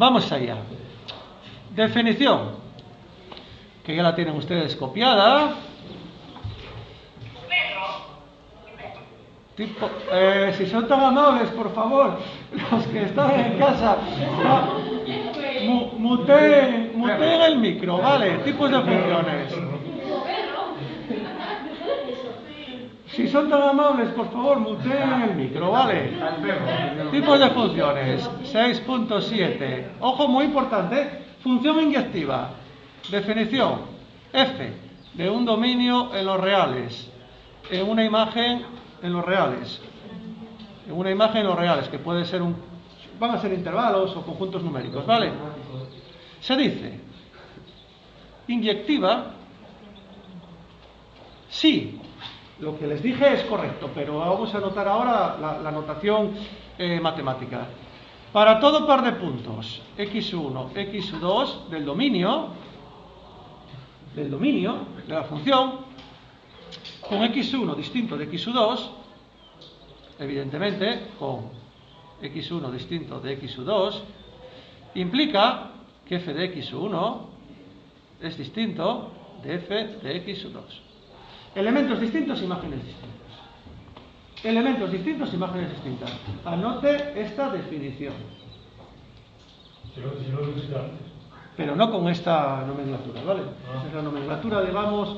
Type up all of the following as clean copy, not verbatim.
Vamos allá. Definición, que ya la tienen ustedes copiada. Si son tan amables, por favor, los que están en casa, muteen el micro, ¿vale? Tipos de funciones. Si son tan amables, por favor, muteen el micro, ¿vale? Tipos de funciones. 6.7. Ojo, muy importante. Función inyectiva. Definición. F de un dominio en los reales. En una imagen en los reales. En una imagen en los reales, que puede ser van a ser intervalos o conjuntos numéricos, ¿vale? Se dice inyectiva si lo que les dije es correcto, pero vamos a anotar ahora la notación matemática. Para todo par de puntos x1, x2 del dominio de la función, con x1 distinto de x2, evidentemente con x1 distinto de x2, implica que f de x1 es distinto de f de x2. Elementos distintos, imágenes distintas. Elementos distintos, imágenes distintas. Anote esta definición. Pero no con esta nomenclatura, ¿vale? Esa es la nomenclatura, digamos,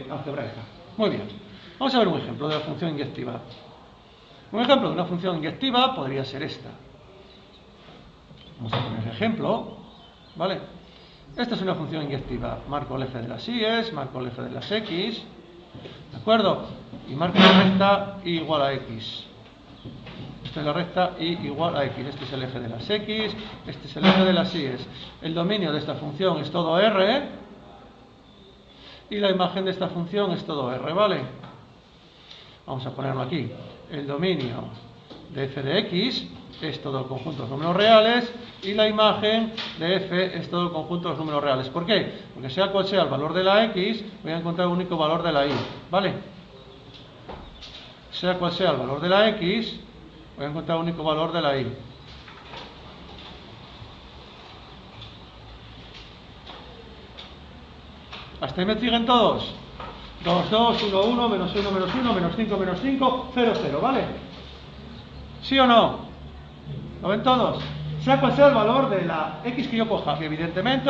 algebraica. Muy bien. Vamos a ver un ejemplo de la función inyectiva. Un ejemplo de una función inyectiva podría ser esta. Vamos a poner el ejemplo, ¿vale? Esta es una función inyectiva. Marco el f de las y, marco el f de las x, ¿de acuerdo? Y marco la recta y igual a x. Esta es la recta y igual a x. Este es el eje de las x, este es el eje de las y. El dominio de esta función es todo R y la imagen de esta función es todo R, ¿vale? Vamos a ponerlo aquí. El dominio de f de x es todo el conjunto de números reales y la imagen de f es todo el conjunto de los números reales. ¿Por qué? Porque sea cual sea el valor de la x, voy a encontrar el único valor de la y, ¿vale? Sea cual sea el valor de la x, voy a encontrar el único valor de la y. ¿Hasta ahí me siguen todos? 2, 2, 1, 1, menos 1, menos 1, menos 5, menos 5, 0, 0, ¿vale? ¿Sí o no? ¿Lo ven todos? Sea cual sea el valor de la x que yo coja, que evidentemente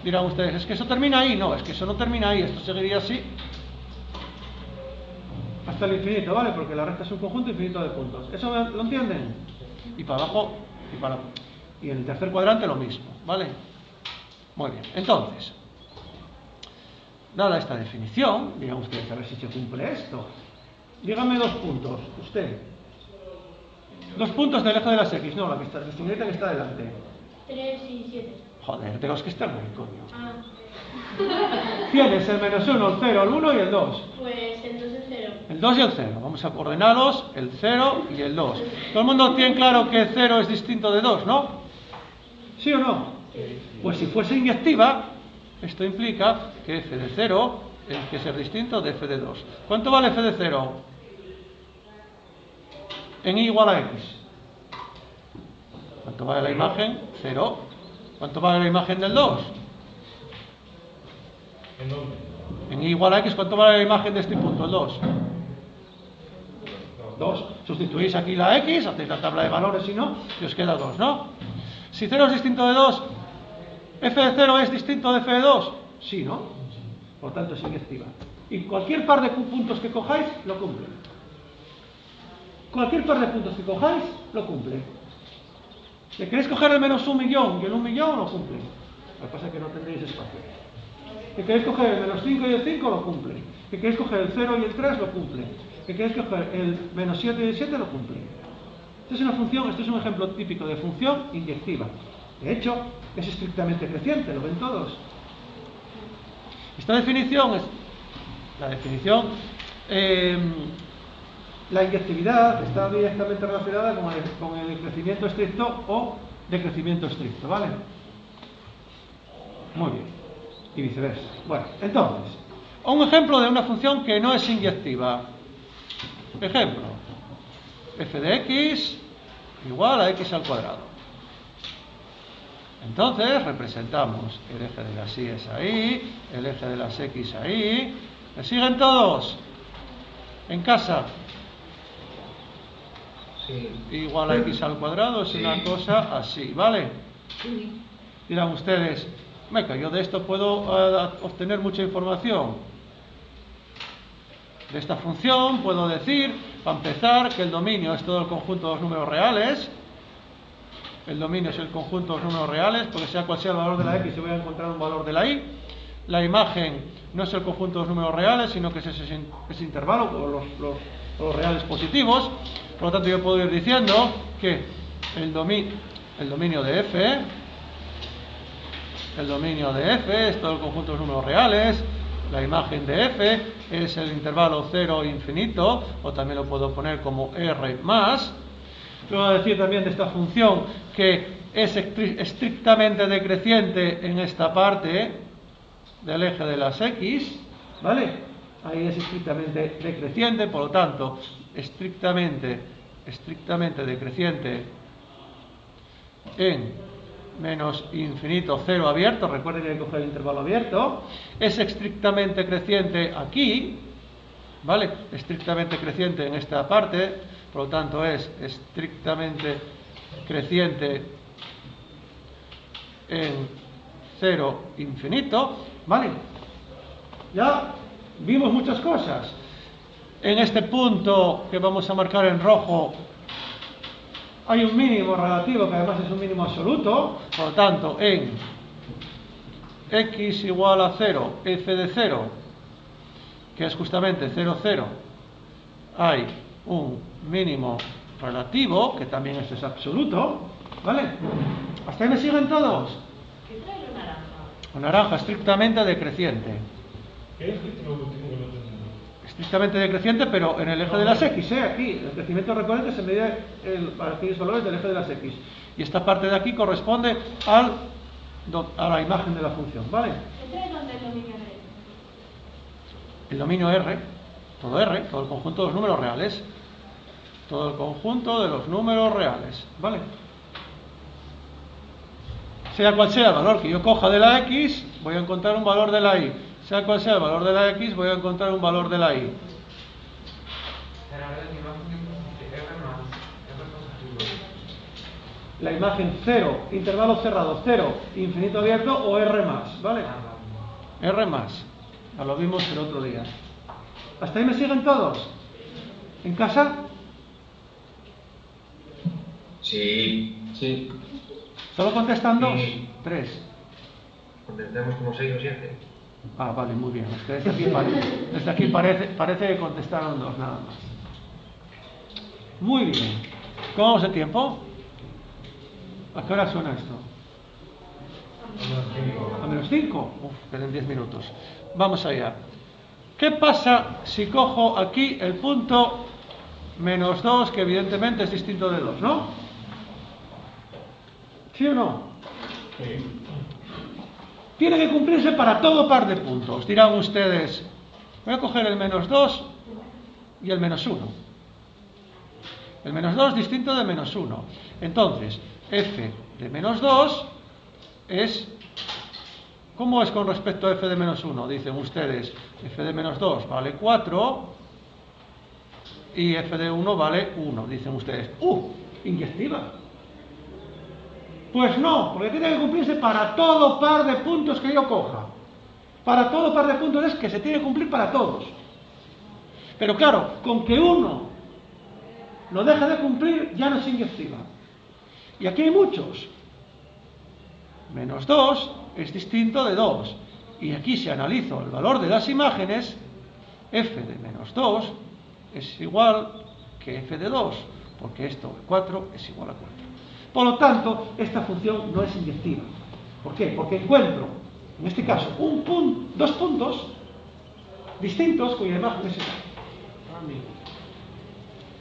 dirán ustedes, es que eso termina ahí. No, es que eso no termina ahí, esto seguiría así hasta el infinito, ¿vale? Porque la recta es un conjunto infinito de puntos. ¿Eso lo entienden? Y para abajo, y en el tercer cuadrante lo mismo, ¿vale? Muy bien, entonces, dada esta definición, digan ustedes a ver si se cumple esto. Díganme dos puntos, usted. Dos puntos del eje de las x, no, la señorita que está delante. 3 y 7. Joder, de los que están ahí, coño. Ah. Tienes el menos 1, el 0, el 1 y el 2. Pues el 2 y el 0. El 2 y el 0. Vamos a ordenarlos, el 0 y el 2. Todo el mundo tiene claro que 0 es distinto de 2, ¿no? ¿Sí o no? Pues si fuese inyectiva, esto implica que f de 0 tiene que ser distinto de f de 2. ¿Cuánto vale f de 0? En y igual a x. ¿Cuánto vale la imagen? 0. ¿Cuánto vale la imagen del 2? En y igual a x, ¿cuánto vale la imagen de este punto? El 2. 2. Sustituís aquí la x, hacéis la tabla de valores y no, y os queda 2, ¿no? Si 0 es distinto de 2, f de 0 es distinto de f de 2. Sí, ¿no? Por tanto es inyectiva. Y cualquier par de puntos que cojáis, lo cumple. Cualquier par de puntos que cojáis, lo cumple. ¿Le queréis coger el menos 1 millón y el 1 millón? Lo cumple. Lo que pasa es que no tendréis espacio. ¿Que queréis coger el menos 5 y el 5? Lo cumple. ¿Que queréis coger el 0 y el 3? Lo cumple. ¿Que queréis coger el menos 7 y el 7? Lo cumple. Esta es una función, este es un ejemplo típico de función inyectiva. De hecho, es estrictamente creciente, lo ven todos. Esta definición es la definición. La inyectividad está directamente relacionada con el crecimiento estricto o decrecimiento estricto, ¿vale? Muy bien. Y viceversa. Bueno, entonces, un ejemplo de una función que no es inyectiva. Ejemplo, f de x igual a x al cuadrado. Entonces representamos el eje de las Y es ahí, el eje de las X ahí. ¿Me siguen todos? En casa. Sí. Igual a X al cuadrado es una cosa así, ¿vale? Sí. Dirán ustedes, meca, yo de esto puedo obtener mucha información. De esta función puedo decir, para empezar, que el dominio es todo el conjunto de los números reales. El dominio es el conjunto de los números reales, porque sea cual sea el valor de la X, yo voy a encontrar un valor de la Y. La imagen no es el conjunto de los números reales, sino que es ese intervalo, o los reales positivos. Por lo tanto, yo puedo ir diciendo que el dominio de F, es todo el conjunto de los números reales. La imagen de F es el intervalo 0 infinito, o también lo puedo poner como R más. Voy a decir también de esta función que es estrictamente decreciente en esta parte del eje de las X, ¿vale? Ahí es estrictamente decreciente, por lo tanto, estrictamente decreciente en menos infinito 0 abierto. Recuerden que hay que coger el intervalo abierto. Es estrictamente creciente aquí, ¿vale? Estrictamente creciente en esta parte, por lo tanto es estrictamente creciente en 0 infinito, ¿vale? Ya vimos muchas cosas. En este punto que vamos a marcar en rojo hay un mínimo relativo que además es un mínimo absoluto, por lo tanto en x igual a 0, f de 0, que es justamente 0, 0, hay un mínimo relativo, que también esto es absoluto, ¿vale? ¿Hasta ahí me siguen todos? ¿Qué trae la naranja? La naranja estrictamente decreciente. ¿Qué es lo último que no tenemos? Estrictamente decreciente, pero en el eje de las X, aquí. El crecimiento, recuerden que se mide para aquellos valores del eje de las X. Y esta parte de aquí corresponde a la imagen de la función, ¿vale? ¿Qué trae donde el dominio R? El dominio R, todo el conjunto de los números reales. Todo el conjunto de los números reales, ¿vale? Sea cual sea el valor que yo coja de la X, voy a encontrar un valor de la Y. Sea cual sea el valor de la X, voy a encontrar un valor de la Y. La imagen 0, intervalo cerrado, 0, infinito abierto o R más, ¿vale? R más. Ya lo vimos el otro día. ¿Hasta ahí me siguen todos? ¿En casa? Sí. Sí. ¿Solo contestan dos? Sí. 3. Contestemos como 6 o 7. Ah, vale, muy bien. Es que desde aquí parece que contestaron dos nada más. Muy bien. ¿Cómo vamos de tiempo? ¿A qué hora suena esto? ¿A menos 5? Uf, quedan 10 minutos. Vamos allá. ¿Qué pasa si cojo aquí el punto menos 2, que evidentemente es distinto de 2, ¿no? ¿Sí o no? Sí. Tiene que cumplirse para todo par de puntos. Dirán ustedes, voy a coger el menos 2 y el menos 1. El menos 2 distinto de menos 1. Entonces, f de menos 2 es... ¿Cómo es con respecto a f de menos 1? Dicen ustedes, f de menos 2 vale 4 y f de 1 vale 1. Dicen ustedes, inyectiva. Pues no, porque tiene que cumplirse para todo par de puntos que yo coja. Para todo par de puntos es que se tiene que cumplir para todos. Pero claro, con que uno lo deje de cumplir ya no es inyectiva. Y aquí hay muchos. Menos 2 es distinto de 2. Y aquí si analizo el valor de las imágenes, f de menos 2 es igual que f de 2, porque esto de 4 es igual a 4. Por lo tanto, esta función no es inyectiva. ¿Por qué? Porque encuentro, en este caso, dos puntos distintos cuya imagen es esta.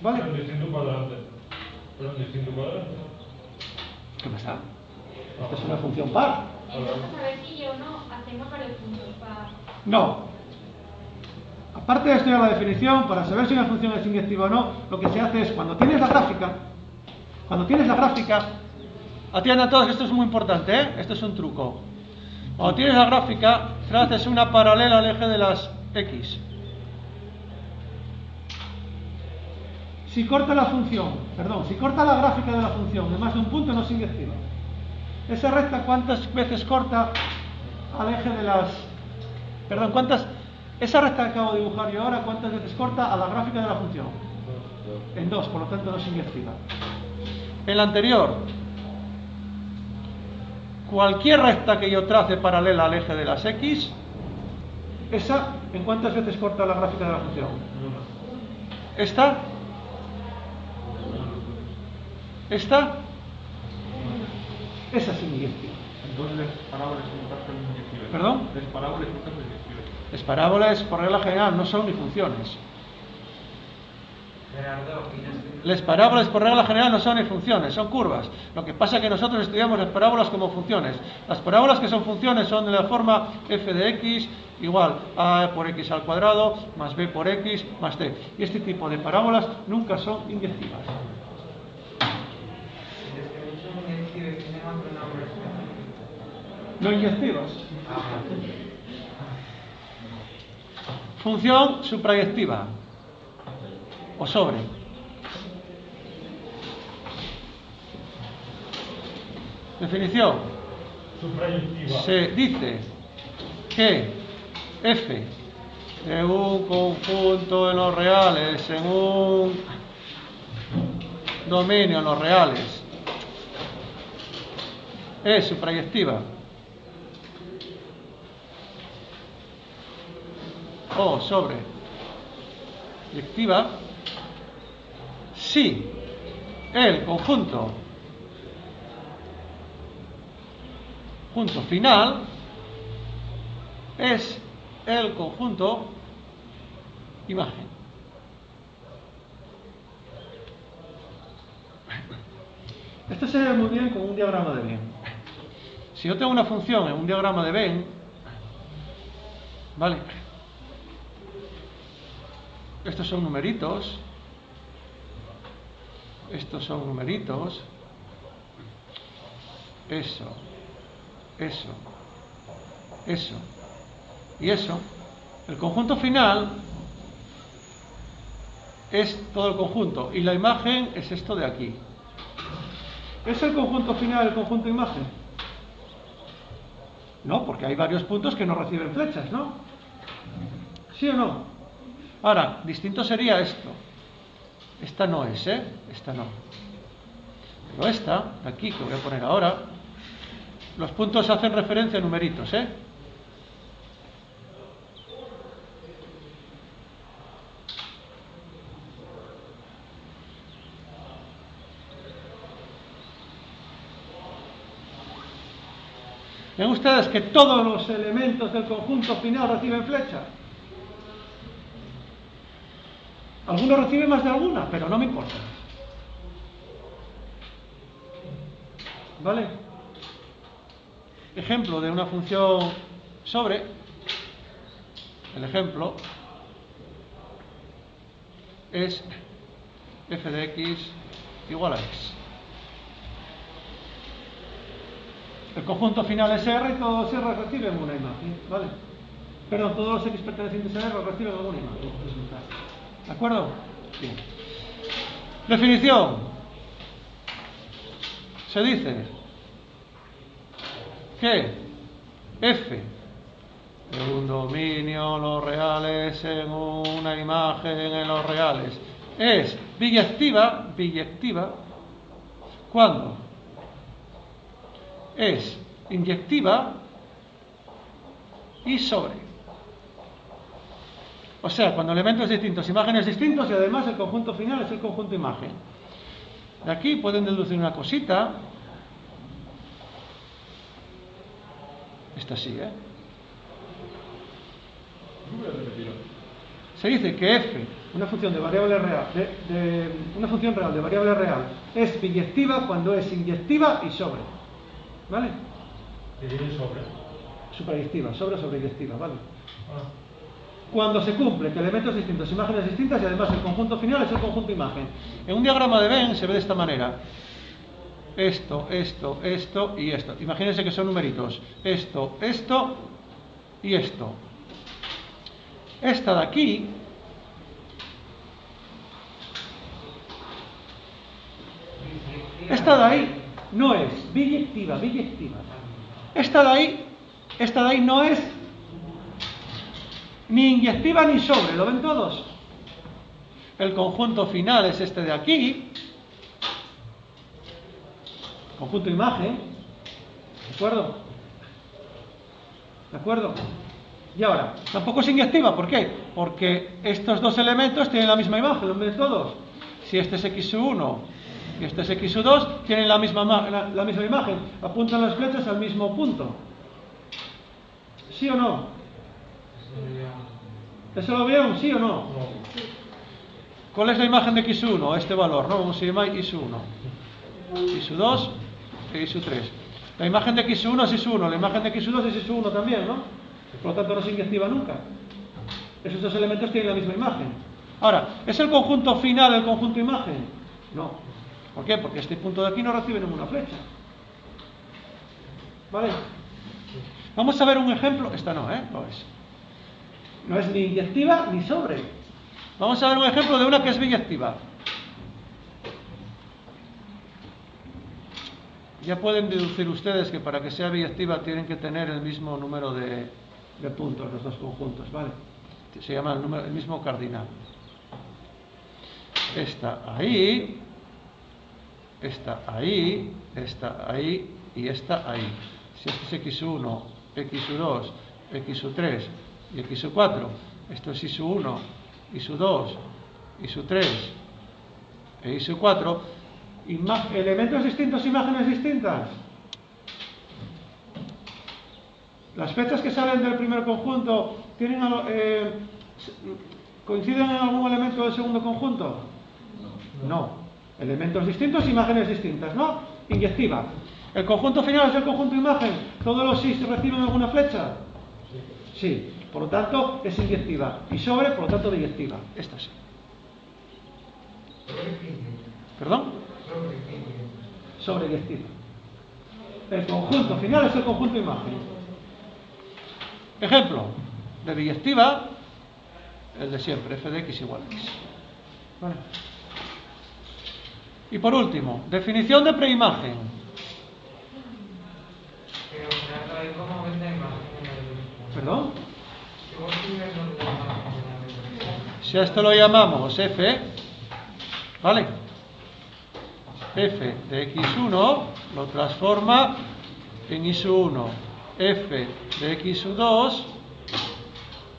¿Vale? Pero distinto cuadrante. ¿Qué pasa? Esta es una función par. Y vamos a ver si yo no hacemos varios puntos para... No. Aparte de estudiar la definición, para saber si una función es inyectiva o no, lo que se hace es, cuando tienes la gráfica, Atiendan todos que esto es muy importante, ¿eh? Esto es un truco. Cuando tienes la gráfica, traces una paralela al eje de las X. Si corta la función, si corta la gráfica de la función de más de un punto, no es inyectiva. Esa recta, ¿cuántas veces corta al eje de las... Esa recta que acabo de dibujar yo ahora, ¿cuántas veces corta a la gráfica de la función? En 2, por lo tanto no es inyectiva. En la anterior, cualquier recta que yo trace paralela al eje de las X, esa, ¿en cuántas veces corta la gráfica de la función? ¿Esta? ¿Esta? Esa es inyectiva. Entonces las parábolas son partes inyectivas. ¿Perdón? Las parábolas son partes inyectivas. Las parábolas, por regla general, no son ni funciones. Las parábolas, por regla general, no son ni funciones, son curvas. Lo que pasa es que nosotros estudiamos las parábolas como funciones. Las parábolas que son funciones son de la forma f de x igual a por x al cuadrado más b por x más t. Y este tipo de parábolas nunca son inyectivas. No inyectivas. Función suprayectiva o sobre. Definición. Suprayectiva. Se dice que f de un conjunto en los reales en un dominio en los reales es suprayectiva o sobre yectiva si el conjunto final es el conjunto imagen. Esto se ve muy bien con un diagrama de Venn. Si yo tengo una función en un diagrama de Venn, ¿vale? Estos son numeritos. Estos son numeritos. Eso. Y eso. El conjunto final es todo el conjunto. Y la imagen es esto de aquí. ¿Es el conjunto final el conjunto imagen? No, porque hay varios puntos que no reciben flechas, ¿no? ¿Sí o no? Ahora, distinto sería esto. Esta no es, ¿eh? Esta no. Pero esta, de aquí, que voy a poner ahora, los puntos hacen referencia a numeritos, ¿eh? ¿Ven ustedes que todos los elementos del conjunto final reciben flecha? Algunos reciben más de alguna, pero no me importa. ¿Vale? Ejemplo de una función sobre. El ejemplo es f de x igual a x. El conjunto final es R y todos los R reciben una imagen, ¿vale? Perdón, todos los X pertenecientes a R reciben alguna imagen. ¿De acuerdo? Bien. Definición. Se dice que F de un dominio en los reales en una imagen en los reales es biyectiva cuando es inyectiva y sobre. O sea, cuando elementos distintos, imágenes distintos y además el conjunto final es el conjunto imagen. De aquí pueden deducir una cosita. Esta sí, ¿eh? Se dice que f, una función de variable real, una función real de variable real, es biyectiva cuando es inyectiva y sobre. ¿Vale? ¿Qué tiene sobre? Suprayectiva, sobreyectiva, ¿vale? Cuando se cumple que elementos distintos, imágenes distintas y además el conjunto final es el conjunto imagen. En un diagrama de Venn se ve de esta manera. esto, esto, esto y esto. Imagínense que son numeritos. Esto, esto y esto. Esta de aquí esta de ahí no es biyectiva, biyectiva. Esta de ahí no es ni inyectiva ni sobre, ¿lo ven todos? El conjunto final es este de aquí, conjunto imagen, ¿de acuerdo? ¿De acuerdo? Y ahora, tampoco es inyectiva, ¿por qué? Porque estos dos elementos tienen la misma imagen, ¿lo ven todos? Si este es x1 y este es x2, tienen la misma imagen, apuntan las flechas al mismo punto. ¿Sí o no? ¿Eso lo vieron? ¿Sí o no? ¿Cuál es la imagen de x1? Este valor, ¿no? Vamos a llamar x1, x2 y x3. La imagen de x1 es x1, la imagen de x2 es x1 también, ¿no? Por lo tanto no se inyectiva nunca. Esos dos elementos tienen la misma imagen. Ahora, ¿es el conjunto final el conjunto imagen? No. ¿Por qué? Porque este punto de aquí no recibe ninguna flecha. ¿Vale? Vamos a ver un ejemplo. Esta no, ¿eh? No es. No es ni inyectiva ni sobre. Vamos a ver un ejemplo de una que es biyectiva. Ya pueden deducir ustedes que para que sea biyectiva tienen que tener el mismo número de puntos, los dos conjuntos, ¿vale? Se llama el mismo cardinal. Esta ahí, esta ahí, esta ahí y esta ahí. Si este es x1, x2, x3 y x4, esto es x1, x2, x3 e x4, elementos distintos, imágenes distintas. Las fechas que salen del primer conjunto tienen ¿coinciden en algún elemento del segundo conjunto? No. Elementos distintos, imágenes distintas, ¿no? Inyectiva. ¿El conjunto final es el conjunto imagen? ¿Todos los sí reciben alguna flecha? Sí. Por lo tanto, es inyectiva. Y sobre, por lo tanto, biyectiva. Esta sí. ¿Perdón? Sobre biyectiva. El conjunto final es el conjunto imagen. Ejemplo de biyectiva, el de siempre, f de x igual a x. ¿Vale? Y por último, definición de preimagen. ¿Perdón? Si a esto lo llamamos f, ¿vale? F de x1 lo transforma en x1. F de x2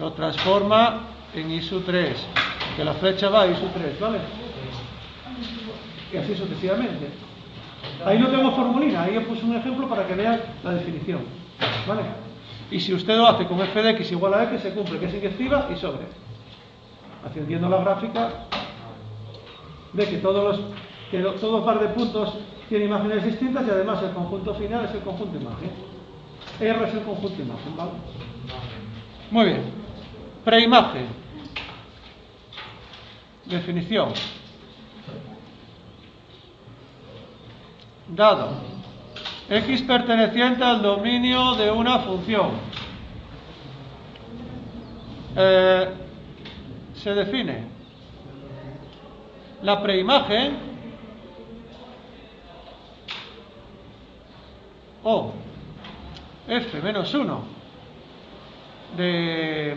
lo transforma en x3, que la flecha va a x3, ¿vale? Y así sucesivamente. Ahí no tengo formulina, ahí os puse un ejemplo para que vean la definición, ¿vale? Y si usted lo hace con f de x igual a x, se cumple que es inyectiva y sobre. Haciendo la gráfica, ve que todo par de puntos tiene imágenes distintas y además el conjunto final es el conjunto imagen. R es el conjunto imagen, ¿vale? Muy bien. Preimagen. Definición. Dado x perteneciente al dominio de una función. Se define la preimagen o f menos 1 de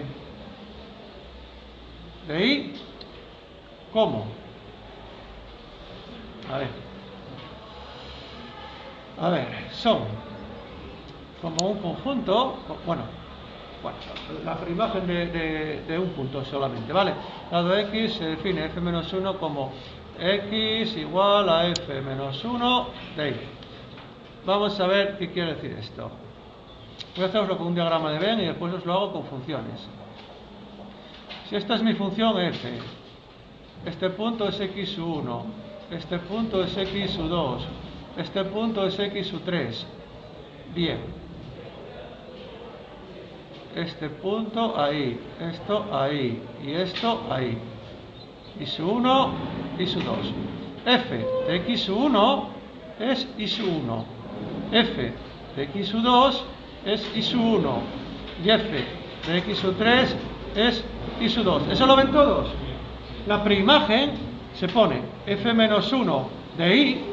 y como, a ver, son como un conjunto, bueno, la preimagen de un punto solamente, ¿vale? Dado x se define f menos 1 como x igual a f menos 1 de y. Vamos a ver qué quiere decir esto. Voy a haceroslo con un diagrama de Venn y después os lo hago con funciones. Si esta es mi función f, este punto es x1, este punto es x2, este punto es x3. Bien. Este punto ahí, esto ahí y esto ahí. x1, x2. F de x1 es I sub 1. F de X sub 2 es I sub 1. Y F de X sub 3 es I sub 2. ¿Eso lo ven todos? La preimagen se pone F menos 1 de I,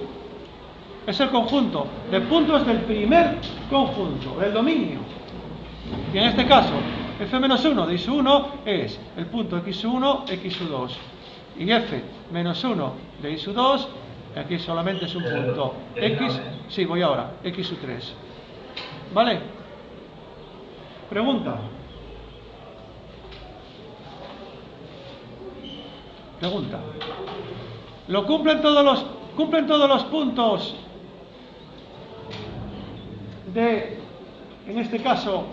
es el conjunto de puntos del primer conjunto, del dominio. Y en este caso, F menos 1 de I sub 1 es el punto X sub 1, X sub 2. Y F menos 1 de I sub 2, aquí solamente es un punto X, sí, voy ahora, X sub 3. ¿Vale? Pregunta. Pregunta. ¿Lo cumplen todos los puntos de, en este caso,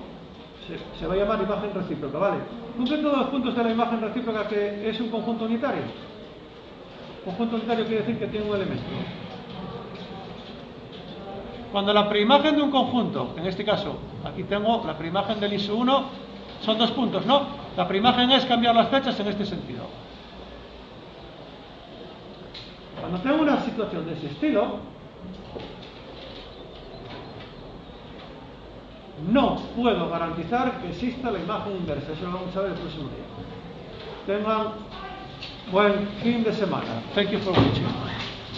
se va a llamar imagen recíproca, ¿vale? ¿Cumplen todos los puntos de la imagen recíproca que es un conjunto unitario? Conjunto unitario quiere decir que tiene un elemento. Cuando la preimagen de un conjunto, en este caso, aquí tengo la preimagen del I sub 1, son 2 puntos, ¿no? La preimagen es cambiar las fechas en este sentido. Cuando tengo una situación de ese estilo, no puedo garantizar que exista la imagen inversa. Eso lo vamos a ver el próximo día. Tengan buen fin de semana. Thank you for watching.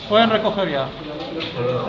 Pueden recoger ya. Hasta luego.